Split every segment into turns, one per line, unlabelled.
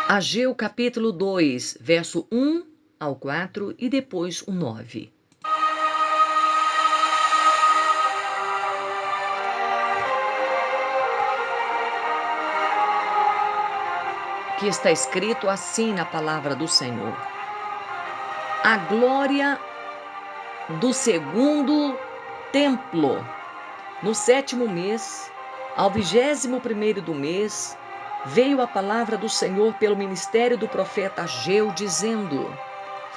Ageu capítulo 2, verso 1 ao 4 e depois o 9. Que está escrito assim na palavra do Senhor: a glória do segundo templo, no 7º mês, ao 21º do mês, veio a palavra do Senhor pelo ministério do profeta Ageu, dizendo: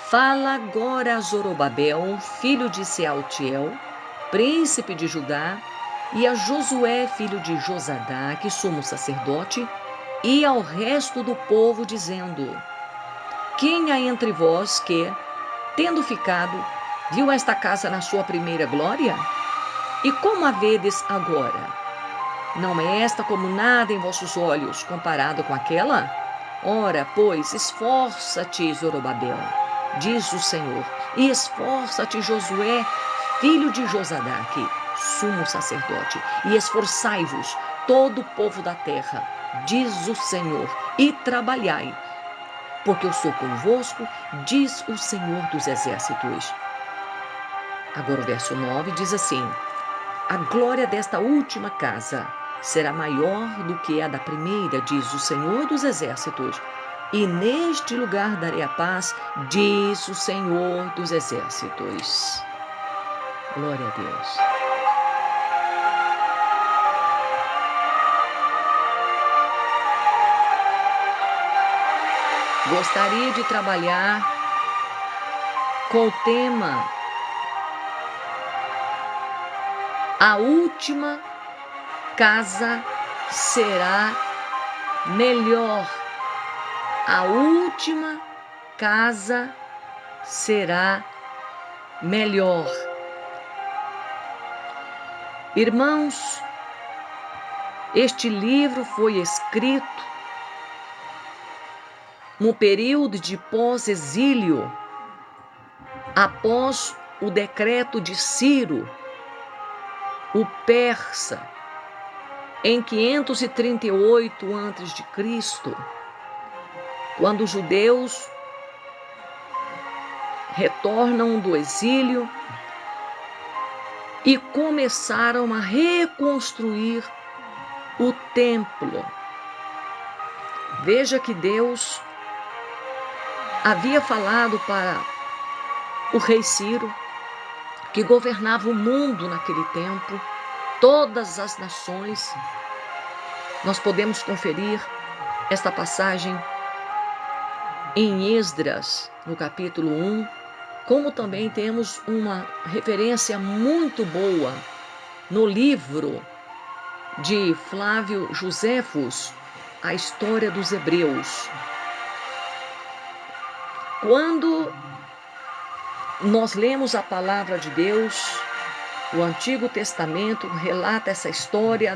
fala agora a Zorobabel, filho de Sealtiel, príncipe de Judá, e a Josué, filho de Josadaque, sumo sacerdote, e ao resto do povo, dizendo: quem há entre vós que, tendo ficado, viu esta casa na sua primeira glória? E como a vedes agora? Não é esta como nada em vossos olhos, comparado com aquela? Ora, pois, esforça-te, Zorobabel, diz o Senhor, e esforça-te, Josué, filho de Josadaque, sumo sacerdote, e esforçai-vos, todo o povo da terra, diz o Senhor, e trabalhai, porque eu sou convosco, diz o Senhor dos exércitos. Agora o verso 9 diz assim: a glória desta última casa será maior do que a da primeira, diz o Senhor dos exércitos. E neste lugar darei a paz, diz o Senhor dos exércitos. Glória a Deus. Gostaria de trabalhar com o tema a última casa será melhor. A última casa será melhor. Irmãos, este livro foi escrito no período de pós-exílio, após o decreto de Ciro, o persa, em 538 a.C., quando os judeus retornam do exílio e começaram a reconstruir o templo. Veja que Deus havia falado para o rei Ciro, que governava o mundo naquele tempo, todas as nações. Nós podemos conferir esta passagem em Esdras, no capítulo 1, como também temos uma referência muito boa no livro de Flávio Joséfos, a história dos Hebreus. Quando nós lemos a palavra de Deus, o Antigo Testamento relata essa história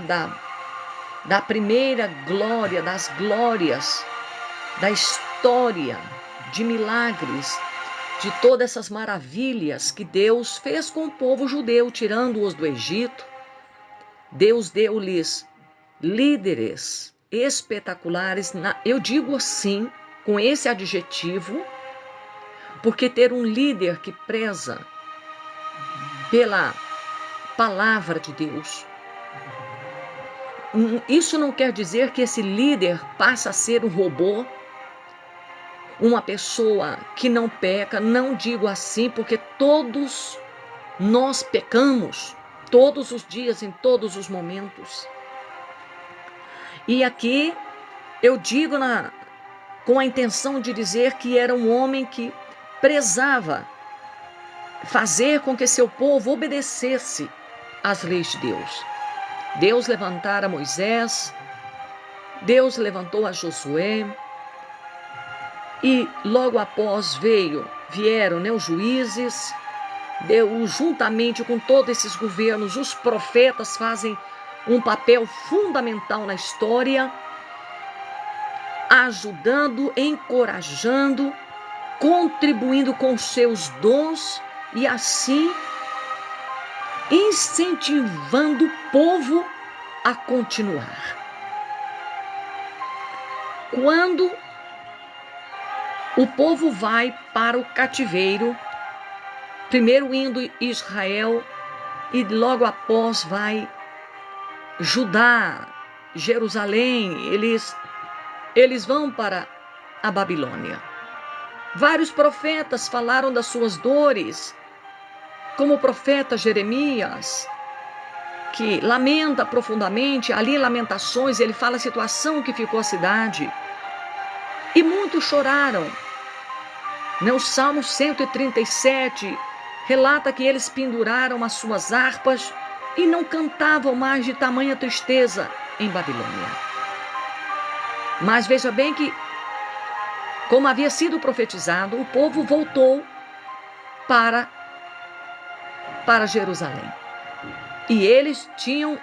da primeira glória, das glórias, da história de milagres, de todas essas maravilhas que Deus fez com o povo judeu, tirando-os do Egito. Deus deu-lhes líderes espetaculares, eu digo assim, com esse adjetivo, porque ter um líder que preza pela palavra de Deus, isso não quer dizer que esse líder passa a ser um robô, uma pessoa que não peca. Não digo assim, porque todos nós pecamos, todos os dias, em todos os momentos. E aqui eu digo com a intenção de dizer que era um homem que prezava fazer com que seu povo obedecesse às leis de Deus. Deus levantara Moisés, Deus levantou a Josué, e logo após vieram os juízes, Deus, juntamente com todos esses governos, os profetas fazem um papel fundamental na história, ajudando, encorajando, contribuindo com seus dons e assim incentivando o povo a continuar. Quando o povo vai para o cativeiro, primeiro indo Israel e logo após vai Judá, Jerusalém, eles vão para a Babilônia. Vários profetas falaram das suas dores, como o profeta Jeremias, que lamenta profundamente, ali em Lamentações, ele fala a situação que ficou a cidade. E muitos choraram. O Salmo 137 relata que eles penduraram as suas harpas e não cantavam mais de tamanha tristeza em Babilônia. Mas veja bem que, como havia sido profetizado, o povo voltou para Jerusalém. E eles tinham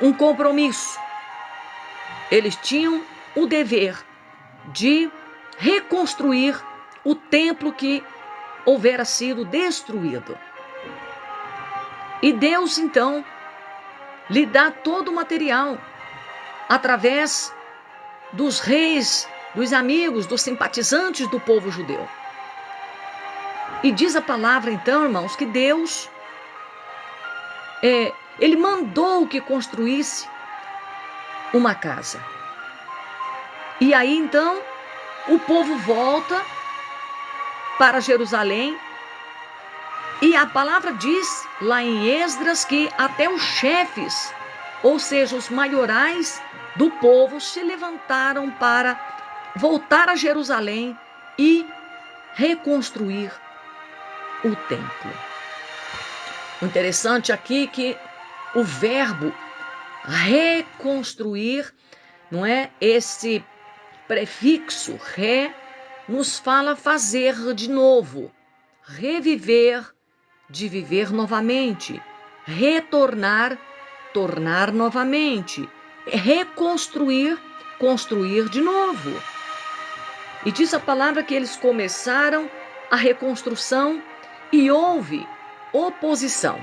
um compromisso. Eles tinham o dever de reconstruir o templo que houvera sido destruído. E Deus, então, lhe dá todo o material através dos reis, dos amigos, dos simpatizantes do povo judeu. E diz a palavra, então, irmãos, que Deus, ele mandou que construísse uma casa. E aí, então, o povo volta para Jerusalém. E a palavra diz lá em Esdras que até os chefes, ou seja, os maiorais do povo, se levantaram para voltar a Jerusalém e reconstruir o templo. O interessante aqui é que o verbo reconstruir, não é? Esse prefixo re nos fala fazer de novo, reviver, de viver novamente, retornar, tornar novamente, reconstruir, construir de novo. E diz a palavra que eles começaram a reconstrução e houve oposição.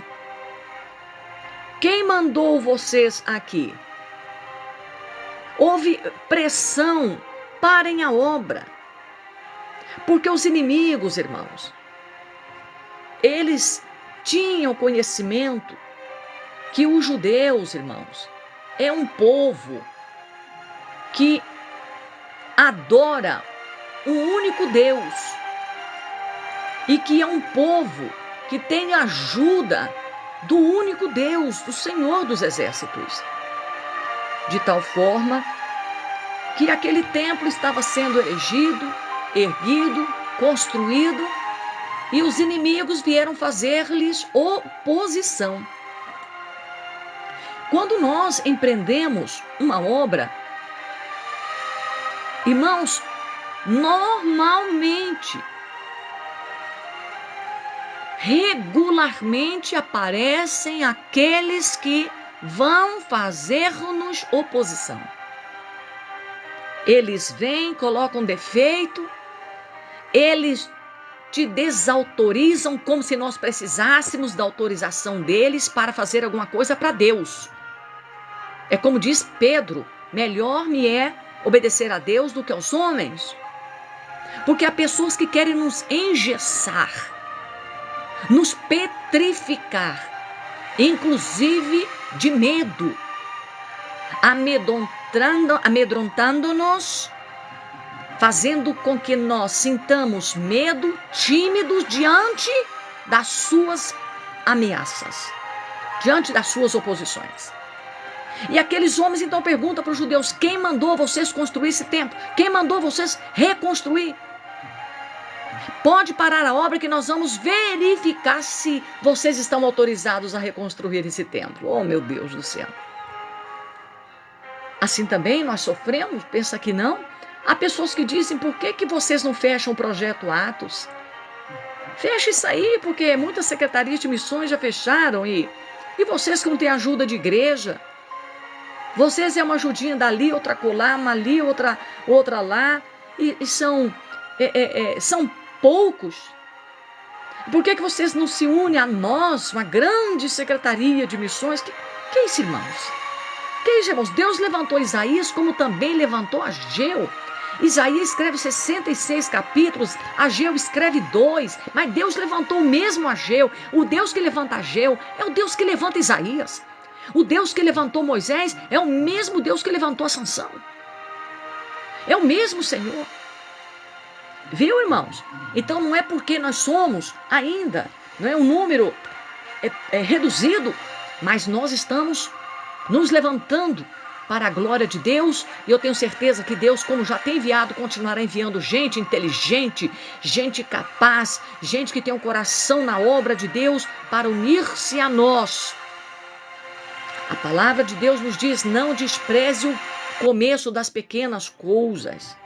Quem mandou vocês aqui? Houve pressão, parem a obra. Porque os inimigos, irmãos, eles tinham conhecimento que os judeus, irmãos, é um povo que adora um único Deus e que é um povo que tem ajuda do único Deus, do Senhor dos Exércitos. De tal forma que aquele templo estava sendo erguido, construído, e os inimigos vieram fazer-lhes oposição. Quando nós empreendemos uma obra, irmãos, normalmente, regularmente aparecem aqueles que vão fazer-nos oposição. Eles vêm, colocam defeito, eles te desautorizam como se nós precisássemos da autorização deles para fazer alguma coisa para Deus. É como diz Pedro, melhor me é obedecer a Deus do que aos homens. Porque há pessoas que querem nos engessar, nos petrificar, inclusive de medo, amedrontando-nos, fazendo com que nós sintamos medo, tímidos diante das suas ameaças, diante das suas oposições. E aqueles homens então perguntam para os judeus: quem mandou vocês construir esse templo? Quem mandou vocês reconstruir? Pode parar a obra que nós vamos verificar se vocês estão autorizados a reconstruir esse templo. Oh, meu Deus do céu! Assim também nós sofremos, pensa que não? Há pessoas que dizem: por que vocês não fecham o projeto Atos? Fecha isso aí, porque muitas secretarias de missões já fecharam e vocês que não têm ajuda de igreja, vocês é uma ajudinha dali, outra colar, uma ali, outra lá, e são poucos. Por que vocês não se unem a nós, uma grande secretaria de missões? Que é isso, irmãos? Que é isso, irmãos? Deus levantou Isaías como também levantou Ageu. Isaías escreve 66 capítulos, Ageu escreve 2, mas Deus levantou o mesmo Ageu. O Deus que levanta Ageu é o Deus que levanta Isaías. O Deus que levantou Moisés é o mesmo Deus que levantou Sansão. É o mesmo Senhor. Viu, irmãos? Então não é porque nós somos ainda, não é um número reduzido, mas nós estamos nos levantando para a glória de Deus, e eu tenho certeza que Deus, como já tem enviado, continuará enviando gente inteligente, gente capaz, gente que tem um coração na obra de Deus para unir-se a nós. A palavra de Deus nos diz: não despreze o começo das pequenas coisas.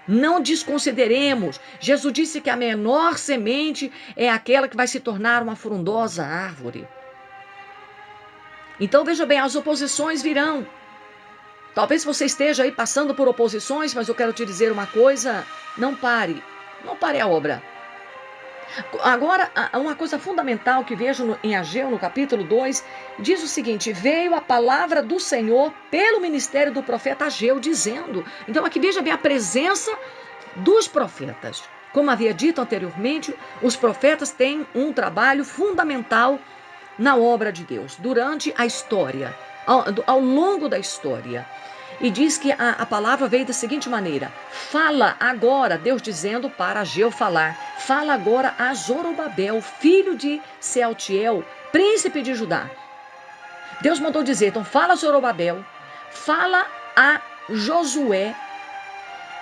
Não desconsideremos. Jesus disse que a menor semente é aquela que vai se tornar uma frondosa árvore. Então veja bem, as oposições virão. Talvez você esteja aí passando por oposições, mas eu quero te dizer uma coisa: não pare a obra. Agora, uma coisa fundamental que vejo em Ageu, no capítulo 2, diz o seguinte: veio a palavra do Senhor pelo ministério do profeta Ageu, dizendo. Então aqui veja bem a presença dos profetas. Como havia dito anteriormente, os profetas têm um trabalho fundamental na obra de Deus, durante a história, ao longo da história. E diz que a palavra veio da seguinte maneira: fala agora, Deus dizendo para Ageu falar, fala agora a Zorobabel, filho de Sealtiel, príncipe de Judá. Deus mandou dizer, então fala a Zorobabel, fala a Josué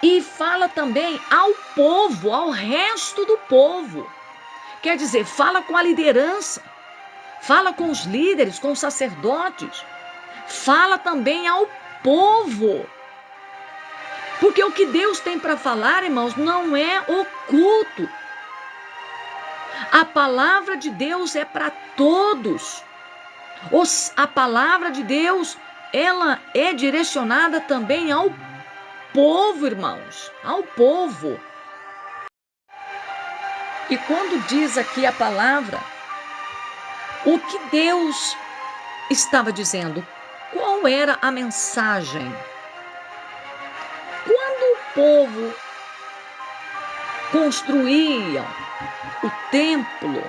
e fala também ao povo, ao resto do povo. Quer dizer, fala com a liderança, fala com os líderes, com os sacerdotes, fala também ao povo. Porque o que Deus tem para falar, irmãos, não é oculto. A palavra de Deus é para todos. A palavra de Deus, ela é direcionada também ao povo, irmãos, ao povo. E quando diz aqui a palavra, o que Deus estava dizendo? Qual era a mensagem? Quando o povo construía o templo,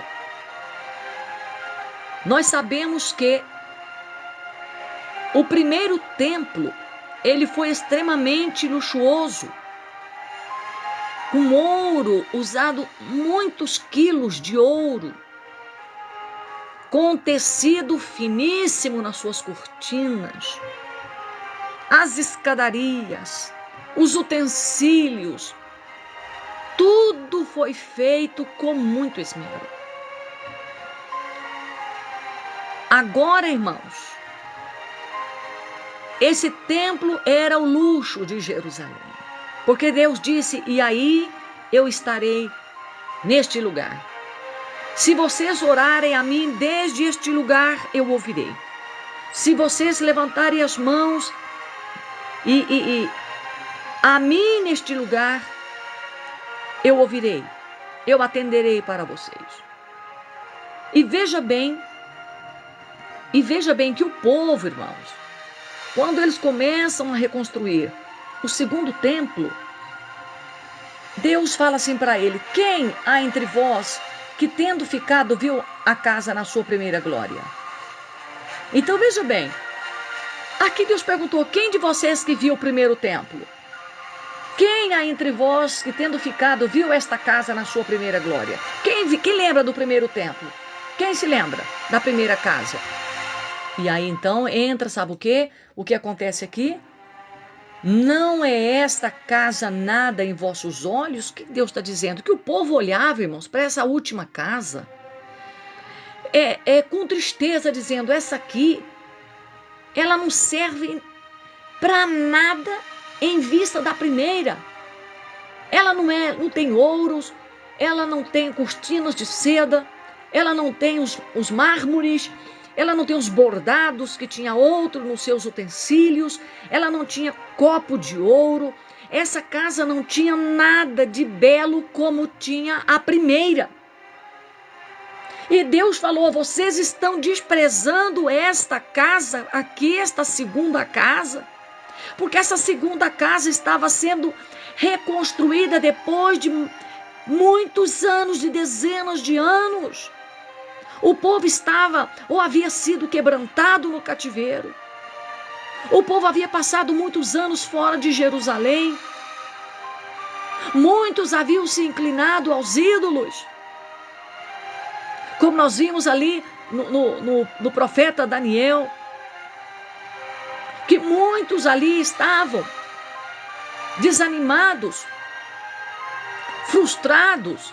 nós sabemos que o primeiro templo, ele foi extremamente luxuoso, com ouro, usado muitos quilos de ouro, com tecido finíssimo nas suas cortinas, as escadarias, os utensílios, tudo foi feito com muito esmero. Agora, irmãos, esse templo era o luxo de Jerusalém, porque Deus disse: e aí eu estarei neste lugar. Se vocês orarem a mim desde este lugar, eu ouvirei. Se vocês levantarem as mãos e a mim neste lugar, eu ouvirei, eu atenderei para vocês. E veja bem que o povo, irmãos, quando eles começam a reconstruir o segundo templo, Deus fala assim para ele: quem há entre vós que, tendo ficado, viu a casa na sua primeira glória? Então veja bem, aqui Deus perguntou: quem de vocês que viu o primeiro templo? Quem há entre vós que, tendo ficado, viu esta casa na sua primeira glória? Quem lembra do primeiro templo? Quem se lembra da primeira casa? E aí então entra, sabe o quê? O que acontece aqui? Não é esta casa nada em vossos olhos? Que Deus está dizendo? Que o povo olhava, irmãos, para essa última casa. Com tristeza, dizendo: essa aqui, ela não serve para nada em vista da primeira. Ela não tem ouros, ela não tem cortinas de seda, ela não tem os mármores, ela não tem os bordados que tinha outro nos seus utensílios, ela não tinha copo de ouro. Essa casa não tinha nada de belo como tinha a primeira. E Deus falou: vocês estão desprezando esta casa aqui, esta segunda casa, porque essa segunda casa estava sendo reconstruída depois de muitos anos, de dezenas de anos. O povo estava ou havia sido quebrantado no cativeiro. O povo havia passado muitos anos fora de Jerusalém. Muitos haviam se inclinado aos ídolos. Como nós vimos ali no profeta Daniel, que muitos ali estavam desanimados, frustrados.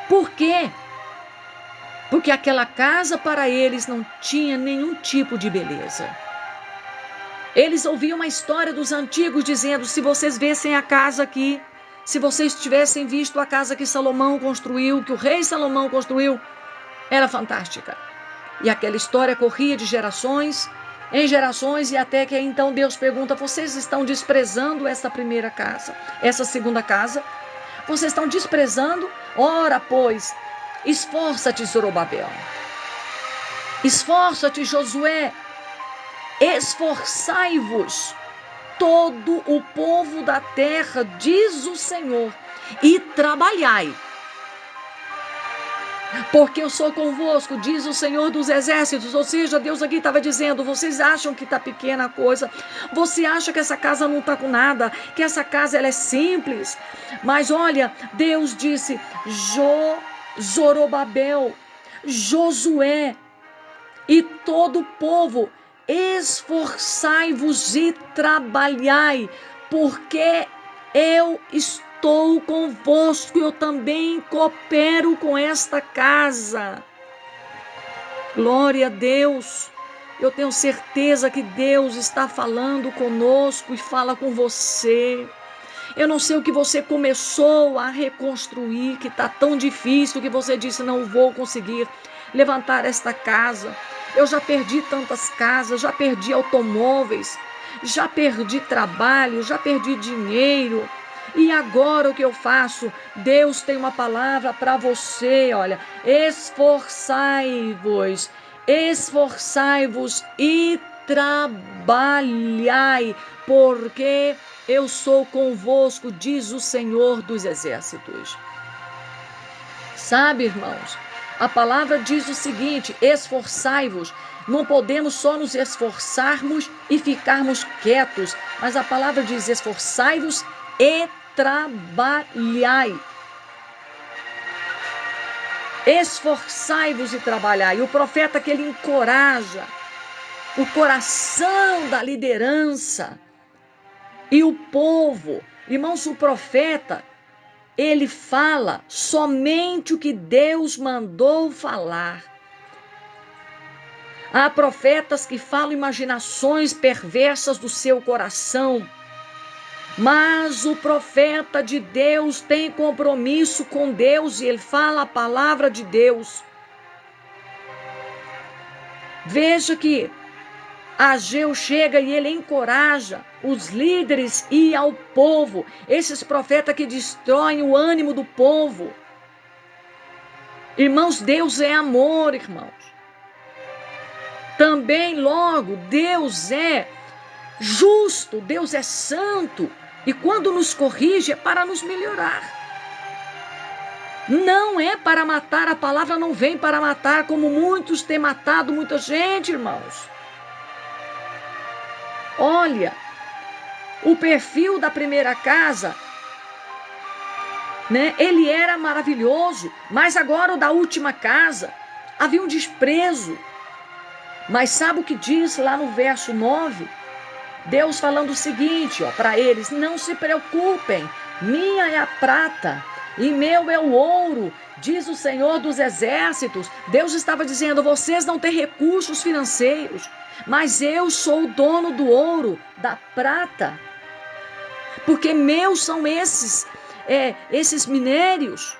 Por quê? Porque aquela casa para eles não tinha nenhum tipo de beleza. Eles ouviam uma história dos antigos dizendo: se vocês vissem a casa aqui, se vocês tivessem visto a casa que Salomão construiu, que o rei Salomão construiu, era fantástica. E aquela história corria de gerações em gerações, e até que então Deus pergunta: vocês estão desprezando essa primeira casa, essa segunda casa? Vocês estão desprezando? Ora, pois, esforça-te, Zorobabel. Esforça-te, Josué. Esforçai-vos, todo o povo da terra, diz o Senhor, e trabalhai. Porque eu sou convosco, diz o Senhor dos exércitos. Ou seja, Deus aqui estava dizendo: vocês acham que está pequena a coisa, você acha que essa casa não está com nada, que essa casa ela é simples. Mas olha, Deus disse: Zorobabel, Josué e todo o povo, esforçai-vos e trabalhai, porque eu estou convosco, eu também coopero com esta casa. Glória a Deus. Eu tenho certeza que Deus está falando conosco e fala com você. Eu não sei o que você começou a reconstruir, que está tão difícil, que você disse: não vou conseguir levantar esta casa. Eu já perdi tantas casas, já perdi automóveis, já perdi trabalho, já perdi dinheiro. E agora o que eu faço? Deus tem uma palavra para você, olha: esforçai-vos e trabalhai, porque eu sou convosco, diz o Senhor dos exércitos. Sabe, irmãos, a palavra diz o seguinte: esforçai-vos. Não podemos só nos esforçarmos e ficarmos quietos, mas a palavra diz: esforçai-vos e trabalhai. Esforçai-vos e trabalhai. O profeta que ele encoraja o coração da liderança e o povo. Irmãos, o profeta, ele fala somente o que Deus mandou falar. Há profetas que falam imaginações perversas do seu coração, mas o profeta de Deus tem compromisso com Deus e ele fala a palavra de Deus. Veja que Ageu chega e ele encoraja os líderes e ao povo, esses profetas que destroem o ânimo do povo. Irmãos, Deus é amor, irmãos. Também, logo, Deus é justo, Deus é santo. E quando nos corrige é para nos melhorar. Não é para matar, a palavra não vem para matar, como muitos têm matado muita gente, irmãos. Olha, o perfil da primeira casa, né? Ele era maravilhoso, mas agora o da última casa havia um desprezo. Mas sabe o que diz lá no verso 9? Deus falando o seguinte, para eles: não se preocupem, minha é a prata e meu é o ouro, diz o Senhor dos exércitos. Deus estava dizendo: vocês não têm recursos financeiros, mas eu sou o dono do ouro, da prata, porque meus são esses esses minérios.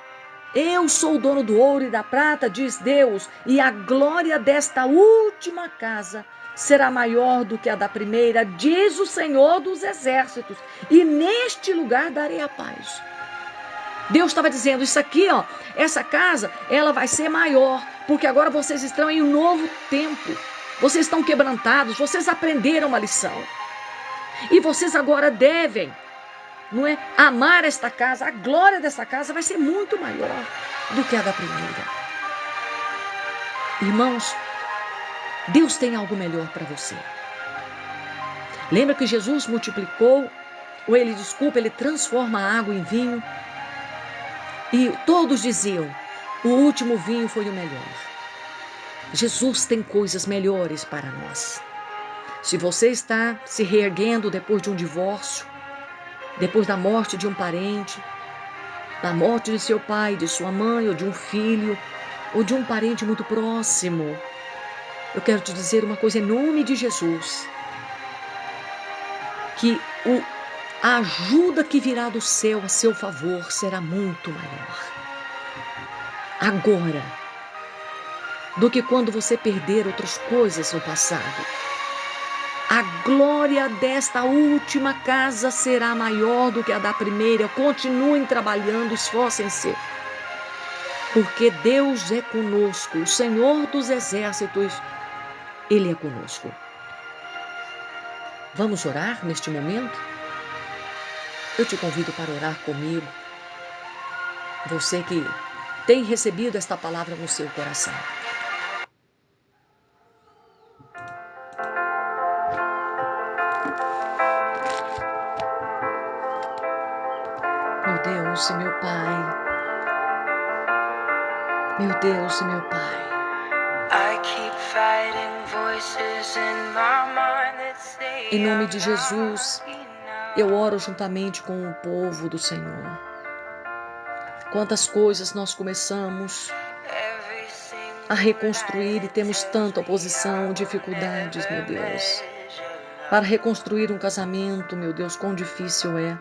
Eu sou o dono do ouro e da prata, diz Deus, e a glória desta última casa será maior do que a da primeira, diz o Senhor dos Exércitos, e neste lugar darei a paz. Deus estava dizendo, isso aqui, essa casa, ela vai ser maior, porque agora vocês estão em um novo tempo. Vocês estão quebrantados, vocês aprenderam uma lição. E vocês agora devem, não é, amar esta casa. A glória dessa casa vai ser muito maior do que a da primeira. Irmãos, Deus tem algo melhor para você. Lembra que Jesus multiplicou, ele transforma a água em vinho. E todos diziam, o último vinho foi o melhor. Jesus tem coisas melhores para nós. Se você está se reerguendo depois de um divórcio, depois da morte de um parente, da morte de seu pai, de sua mãe, ou de um filho, ou de um parente muito próximo, eu quero te dizer uma coisa em nome de Jesus, que a ajuda que virá do céu a seu favor será muito maior agora do que quando você perder outras coisas no passado. A glória desta última casa será maior do que a da primeira. Continuem trabalhando, esforcem-se, porque Deus é conosco, o Senhor dos Exércitos, Ele é conosco. Vamos orar neste momento? Eu te convido para orar comigo. Você que tem recebido esta palavra no seu coração. Meu Deus e meu Pai. Meu Deus e meu Pai. Em nome de Jesus, eu oro juntamente com o povo do Senhor. Quantas coisas nós começamos a reconstruir e temos tanta oposição, dificuldades, meu Deus. Para reconstruir um casamento, meu Deus, quão difícil é.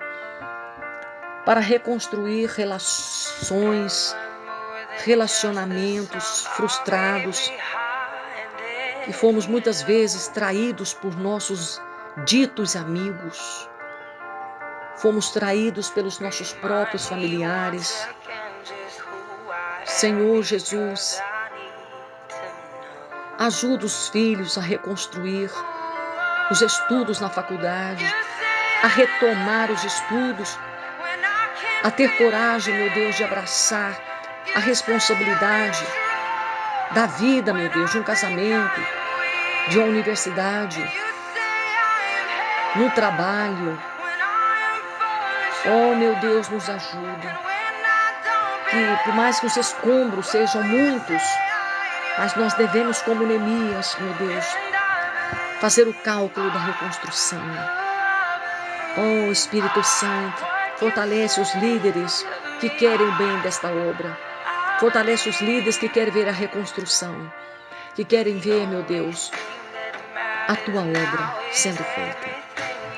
Para reconstruir relacionamentos frustrados, que fomos muitas vezes traídos por nossos ditos amigos, fomos traídos pelos nossos próprios familiares. Senhor Jesus, ajuda os filhos a reconstruir os estudos na faculdade, a retomar os estudos, a ter coragem, meu Deus, de abraçar a responsabilidade da vida, meu Deus, de um casamento, de uma universidade, no trabalho. Oh, meu Deus, nos ajuda. Que por mais que os escombros sejam muitos, mas nós devemos, como Neemias, meu Deus, fazer o cálculo da reconstrução. Oh, Espírito Santo, fortalece os líderes que querem o bem desta obra. Fortalece os líderes que querem ver a reconstrução, que querem ver, meu Deus, a tua obra sendo feita.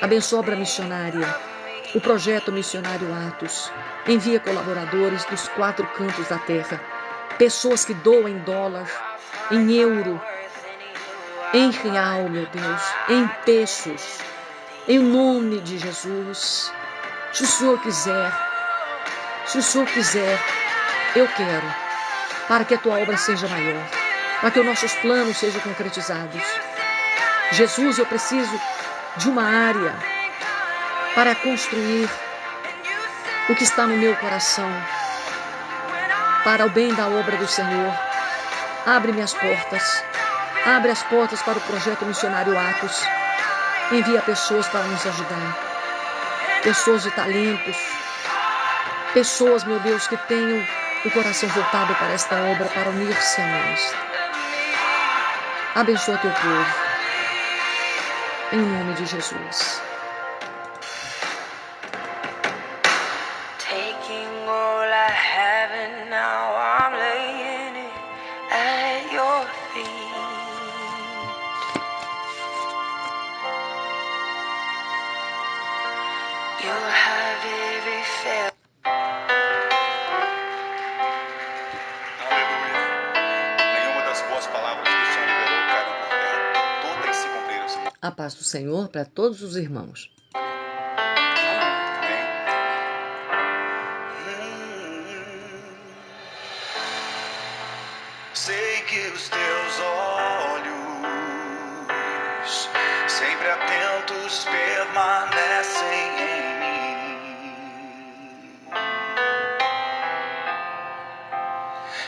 Abençoa a obra missionária, o projeto missionário Atos. Envia colaboradores dos 4 cantos da terra, pessoas que doam em dólar, em euro, em real, meu Deus, em pesos, em nome de Jesus. Se o Senhor quiser, eu quero, para que a tua obra seja maior, para que os nossos planos sejam concretizados. Jesus, eu preciso de uma área para construir o que está no meu coração, para o bem da obra do Senhor. Abre-me as portas, abre as portas para o projeto missionário Atos. Envia pessoas para nos ajudar, pessoas de talentos, pessoas, meu Deus, que tenham o coração voltado para esta obra, para unir-se a nós. Abençoa teu povo, em nome de Jesus.
Taking all I have and now I'm laying it at your feet. You'll have every fail.
A paz do Senhor para todos os irmãos.
Sei que os teus olhos, sempre atentos, permanecem em mim.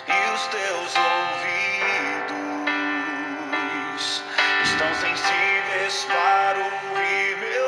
E os teus ouvidos estão sensíveis para ouvir meu